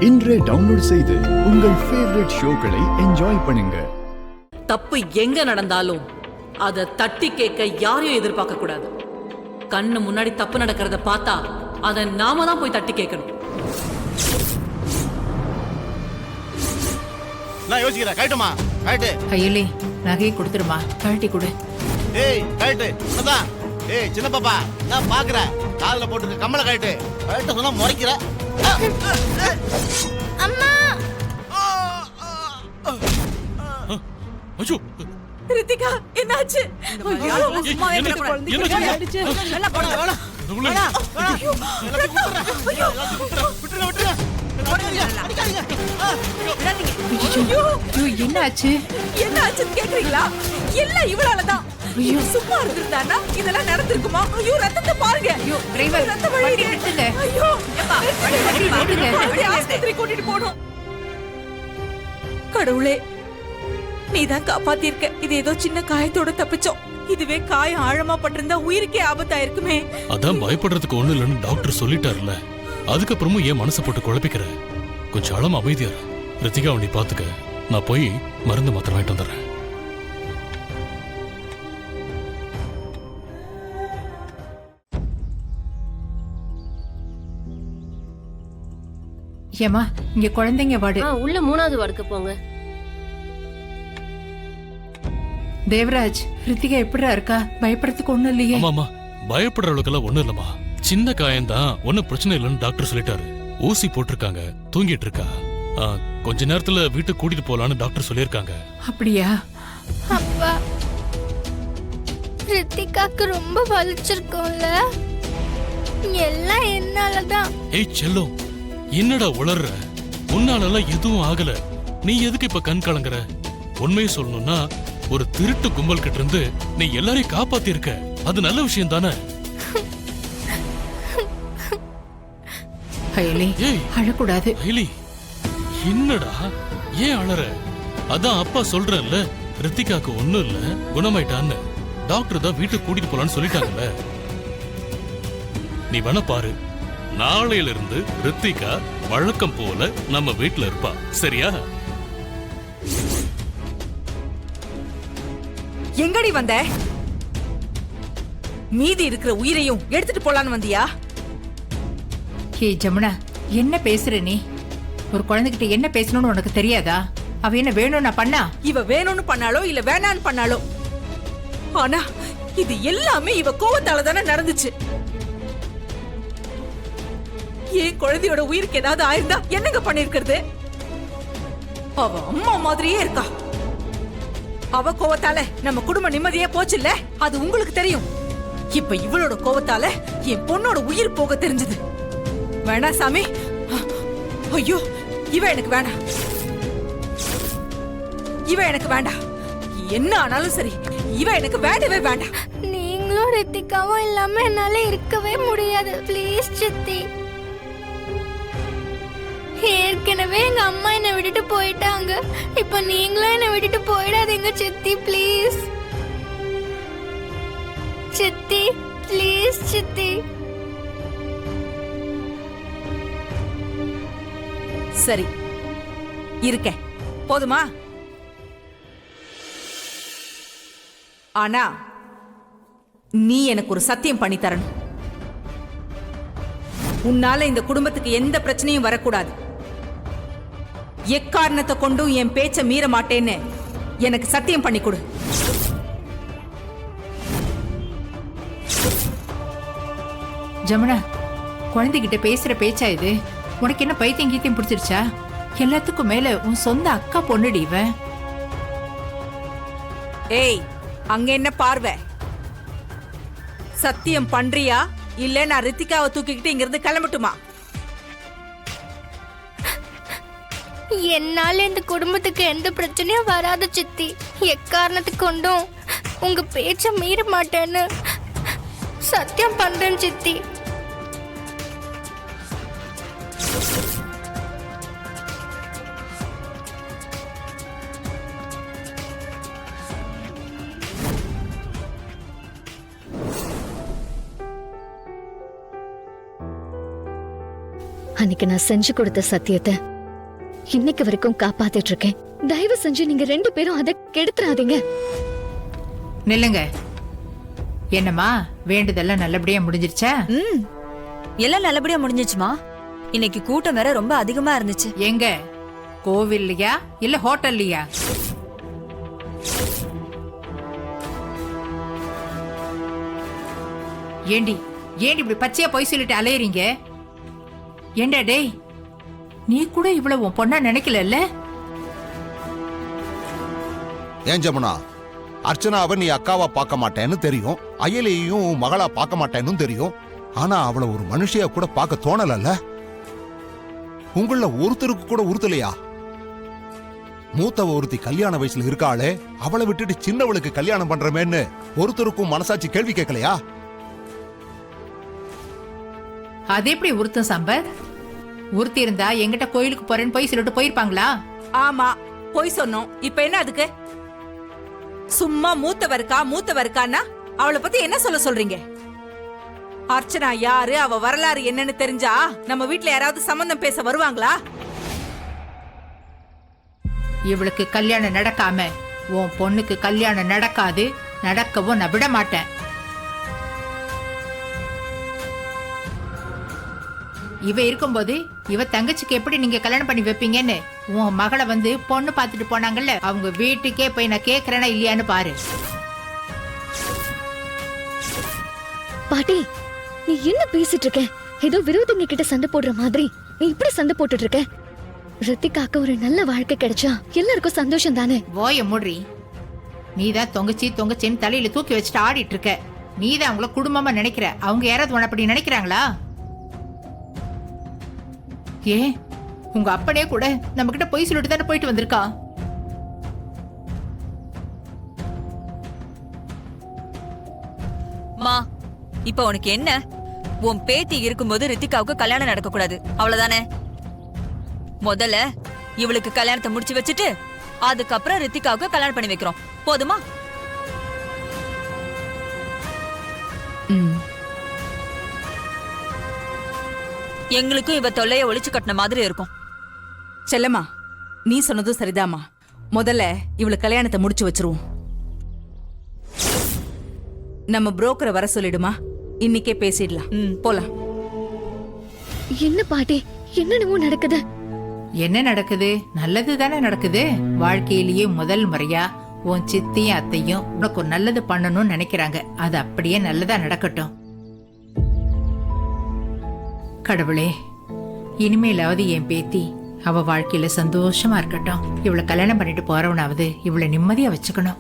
இன்றே டவுன்லோட் செய்து உங்கள் ஃபேவரட் ஷோக்களை என்ஜாய் பண்ணுங்க. தப்பு எங்க நடந்தாலும் அதை தட்டி கேட்க யாரையும் எதிர்பார்க்க கூடாது. கண்ணு முன்னாடி தப்பு நடக்கிறத பார்த்தா அதை நாம தான் போய் தட்டி கேட்கணும். நான் யோசிக்கிறேன். கழட்டுமா? கழட்டு. கையிலே நகையை கொடுத்துருமா, கழட்டி கொடு. ஏய் கழட்டு. அதான். ஏய் சின்ன பாப்பா, நான் பாக்குறேன். காதுல போட்டுக்க கம்மல கழட்டு. கழட்ட சொன்னா முறைக்கிற. அம்மா. ஐயோ. ரித்திகா என்னாச்சு? ஐயோ சும்மா என்ன குழந்தை அடிச்சு. நல்லா போடா வேணா. வேணா. ஐயோ. விட்டுற விட்டுற. என்னாச்சு? என்னாச்சுன்னு கேக்குறீங்களா? எல்லாம் இவளாலதான். ஐயோ சும்மா இருந்திருந்தானா இதெல்லாம் நடந்திருக்குமா? ஐயோ ரத்தத்தை பாருங்க. ஐயோ டிரைவர் ரத்தம் வழியுது. நிறுத்துங்க. ஐயோ நிறுத்துங்க. ஆஸ்பத்திரி கூட்டிட்டு போகணும். கடவுளே நீதான் காப்பாத்திருக்க. இது ஏதோ சின்ன காயத்தோட தப்பிச்சோம். இதுவே காயம் ஆழமா பட்டிருந்தா உயிருக்கே ஆபத்தா இருக்குமே. அதான் பயப்படுறதுக்கு ஒண்ணு இல்லைன்னு டாக்டர் சொல்லிட்டாருல. அதுக்கப்புறமும் ஏன் மனசை போட்டு குழப்பிக்கிற? கொஞ்சம் ஆழமா அமைதியா ரித்திகா, நீ பாத்துக்க. நான் போய் மருந்து மாத்திரம் வாங்கிட்டு வந்துடுறேன். ஏமா இங்க குழந்தைங்க வார்டு. உள்ள 3வது வார்டுக்கு போங்க. தேவராஜ், ரித்திகா எப்படிடா இருக்கா? பயப்படுறதுக்கு ஒண்ணும் இல்லையே? ஆமாமா, பயப்படுற அளவுக்கு ஒண்ணும் இல்லம்மா. சின்ன காயம்தான், ஒன்னும் பிரச்சனை இல்லைன்னு டாக்டர் சொல்லிட்டாரு. ஊசி போட்டிருக்காங்க, தூங்கிட்டு இருக்கா. கொஞ்ச நேரத்துல வீட்டுக்கு கூட்டிட்டு போலான்னு டாக்டர் சொல்லிருக்காங்க. அப்படியா? அப்பா, ரித்திகாக்கு ரொம்ப வலிச்சிருக்கும்ல? எல்லாம் என்னாலதான். ஏய் செல்லம், என்னடா உளர்ற? உன்னாலலாம் எதுவும் ஆகல. நீ எதுக்கு இப்ப கண் கலங்குற? உண்மையை சொல்லணும்னா ஒரு திருட்டு கும்பல் கிட்ட இருந்து நீ எல்லாரையும் காப்பாத்தி இருக்க. அது நல்ல விஷயம் தானே? அழக்கூடாது. என்னடா ஏன் அழற? அதான் அப்பா சொல்றேன்ல, ரித்திகாக்கு ஒண்ணும் இல்ல, குணமாயிட்டான்னு. டாக்டர் தான் வீட்டுக்கு கூட்டிட்டு போலான்னு சொல்லிட்டாங்கல்ல. நீ வேணா பாரு, நாளையில இருந்து ரித்திகா வழக்கம் போல நம்ம வீட்டுல இருப்பா. சரியா? எங்கடி வந்த? மீதி இருக்கிற உயிரையும் எடுத்துட்டு போலான்னு வந்தியா? ஹே ஜமுனா, என்ன பேசுற நீ? ஒரு குழந்தைகிட்ட என்ன பேசணும்னு உனக்கு தெரியாதா? அவ என்ன வேணும்னா பண்ணா? இவ வேணும்னு பண்ணாலோ இல்ல வேணான்னு பண்ணாலோ, ஆனா இது எல்லாமே இவ கோவத்தால தானே நடந்துச்சு. ஏன் குழந்தையோட உயிருக்கு ஏதாவது ஆயிருந்தா என்னங்க பண்ணிருக்கிறது? அவ அம்மா மாதிரியே இருக்கா. அவ கோவத்தால நம்ம குடும்ப நிம்மதியே போச்சு இல்ல? அது உங்களுக்கு தெரியும். இப்ப இவளோட கோவத்தால என் பொண்ணோட உயிர் போக தெரிஞ்சது. வேணா சாமி. ஐயோ, இவ எனக்கு வேண்டாம். இவ எனக்கு வேண்டாம். என்ன ஆனாலும் சரி, இவ எனக்கு வேண்டவே வேண்டாம். நீங்களும் ரித்திகாவும் இல்லாம என்னால இருக்கவே முடியாது. ப்ளீஸ் சித்தி. ஏற்கனவே எங்க அம்மா என்னை விட்டுட்டு போயிட்டாங்க. இப்ப நீங்களும் என்னை விட்டுட்டு போயிடாதீங்க சித்தி, ப்ளீஸ். சித்தி ப்ளீஸ் சித்தி. சரி இருக்கேன், போதுமா? ஆனா நீ எனக்கு ஒரு சத்தியம் பண்ணி தரணும். உன்னால இந்த குடும்பத்துக்கு எந்த பிரச்சனையும் வரக்கூடாது. எக்காரணத்தை கொண்டும் என் பேச்ச மீற மாட்டேன்னு எனக்கு சத்தியம் பண்ணி கொடு. ஜமுனா, குழந்தைகிட்ட பேசுற பேச்சா இது? உனக்கு என்ன பைத்தியம் கீத்தியம் பிடிச்சிருச்சா? எல்லாத்துக்கும் மேல உன் சொந்த அக்கா பொண்ணுடி இவ. ஏய், அங்க என்ன பார்வை? சத்தியம் பண்றியா இல்ல நான் ரித்திகாவை தூக்கிக்கிட்டு இங்க இருந்து கிளம்பட்டுமா? என்னால இந்த குடும்பத்துக்கு எந்த பிரச்சனையும் வராது சித்தி. எக்காரணத்துக்கு கொண்டும் உங்க பேச்ச மீற மாட்டேன்னு சத்தியம் பண்றேன் சித்தி. அன்னைக்கு நான் செஞ்சு கொடுத்த சத்தியத்தை இன்னைக்கு வரைக்கும் காப்பாத்திட்டு இருக்கேன். தயவு செஞ்சு நீங்க 2 பேரும் அதை கெடுத்துறாதீங்க. நில்லுங்க. என்னம்மா, வேண்டுதெல்லாம் நல்லபடியா முடிஞ்சிருச்சா? எல்லாம் நல்லபடியா முடிஞ்சிச்சுமா. இன்னைக்கு கூட்டம் வேற ரொம்ப அதிகமா இருந்துச்சு. எங்க, கோவில்லையா இல்ல ஹோட்டல்லையா? ஏண்டி இப்படி பச்சையா போய் சொல்லிட்டு அலையறீங்க? ஏண்டா டேய், நீ கூட இவ்வளவு உன் பொண்ணா நினைக்கல? ஏன் ஜமுனா, அர்ச்சனாவை நீ அக்காவா பார்க்க மாட்டேன்னு தெரியும், அயலையும் மகளா பார்க்க மாட்டேன்னு தெரியும். ஆனா அவளை ஒரு மனுஷியா கூட பார்க்க தோணலல்ல? உங்கள ஒருத்தருக்கு கூட உறுத்தலையா? மூத்தவ ஒருத்தி கல்யாண வயசுல இருக்காளே, அவளை விட்டுட்டு சின்னவளுக்கு கல்யாணம் பண்றமேன்னு ஒருத்தருக்கும் மனசாட்சி கேள்வி கேட்கலையா? அது எப்படி உறுத்தும் சம்பத்? உறுத்தி இருந்தா எங்கிட்ட கோயிலுக்கு போறேன்னு போய் சொல்லிட்டு போயிருப்பாங்களா? ஆமா, போய் சொன்னோம். இப்ப என்ன அதுக்கு? சும்மா மூத்தவருக்கான்னா அவளை பத்தி என்ன சொல்றீங்க? அர்ச்சனா யாரு, அவ வரலாறு என்னன்னு தெரிஞ்சா நம்ம வீட்ல யாராவது சம்பந்தம் பேச வருவாங்களா? இவளுக்கு கல்யாணம் நடக்காம உன் பொண்ணுக்கு கல்யாணம் நடக்காது, நடக்கவும் நான் விட மாட்டேன். இவ இருக்கும்போது இவ தங்கச்சிக்கு எப்படி நீங்க கல்யாணம் பண்ணி வைப்பீங்கன்னு உன் மகளை வந்து பொண்ணு பார்த்துட்டு போனாங்கல்ல, அவங்க வீட்டுக்கே போய் நான் கேக்குறேனா இல்லையான்னு பாரு. பாட்டி, நீ என்ன பேசிட்டு இருக்க? ஏதோ விரோதிங்க கிட்ட சண்டை போடுற மாதிரி நீ இப்படி சண்டை போட்டுட்டு இருக்க. ரித்திகாக்கு ஒரு நல்ல வாழ்க்கை கிடைச்சா எல்லாருக்கும் சந்தோஷம் தானே? ஓய முடி. நீதான் தொங்கச்சின்னு தலையில தூக்கி வச்சுட்டு ஆடிட்டு இருக்க. நீதான் அவங்கள குடும்பமா நினைக்கிற. அவங்க யாராவது உன அப்படி நினைக்கிறாங்களா? ஏன், உங்க அப்பனே கூட நம்ம கிட்ட பொய் சொல்லிட்டு தானே போயிட்டு வந்திருக்கா. மா, இப்ப உனக்கு என்ன? உன் பேத்தி இருக்கும்போது ரித்திகாவுக்கு கல்யாணம் நடக்க கூடாது, அவ்வளவுதானே? முதல்ல இவளுக்கு கல்யாணத்தை முடிச்சு வச்சுட்டு அதுக்கப்புறம் ரித்திகாவுக்கு கல்யாணம் பண்ணி வைக்கிறோம், போதுமா? எங்களுக்கும் இவ தொல்லைய ஒளிச்சு கட்டின மாதிரி இருக்கும். செல்லம்மா, நீ சொன்னதும் சரிதாம்மா. முதல்ல இவளுக்கு கல்யாணத்தை முடிச்சு வச்சிருவோம். நம்ம புரோக்கரை வர சொல்லிடுமா, இன்னைக்கே பேசிடலாம். போலாம். என்ன பாட்டி, என்னென்னவோ நடக்குது. என்ன நடக்குது? நல்லது தானே நடக்குது. வாழ்க்கையிலேயே முதல் முறையா உன் சித்தியும் அத்தையும் உனக்கு ஒரு நல்லது பண்ணணும்னு நினைக்கிறாங்க. அது அப்படியே நல்லதா நடக்கட்டும். கடவுளே, இனிமேலாவது என் பேத்தி அவ வாழ்க்கையில சந்தோஷமா இருக்கட்டும். இவளை கல்யாணம் பண்ணிட்டு போறவனாவது இவளை நிம்மதியா வச்சுக்கணும்.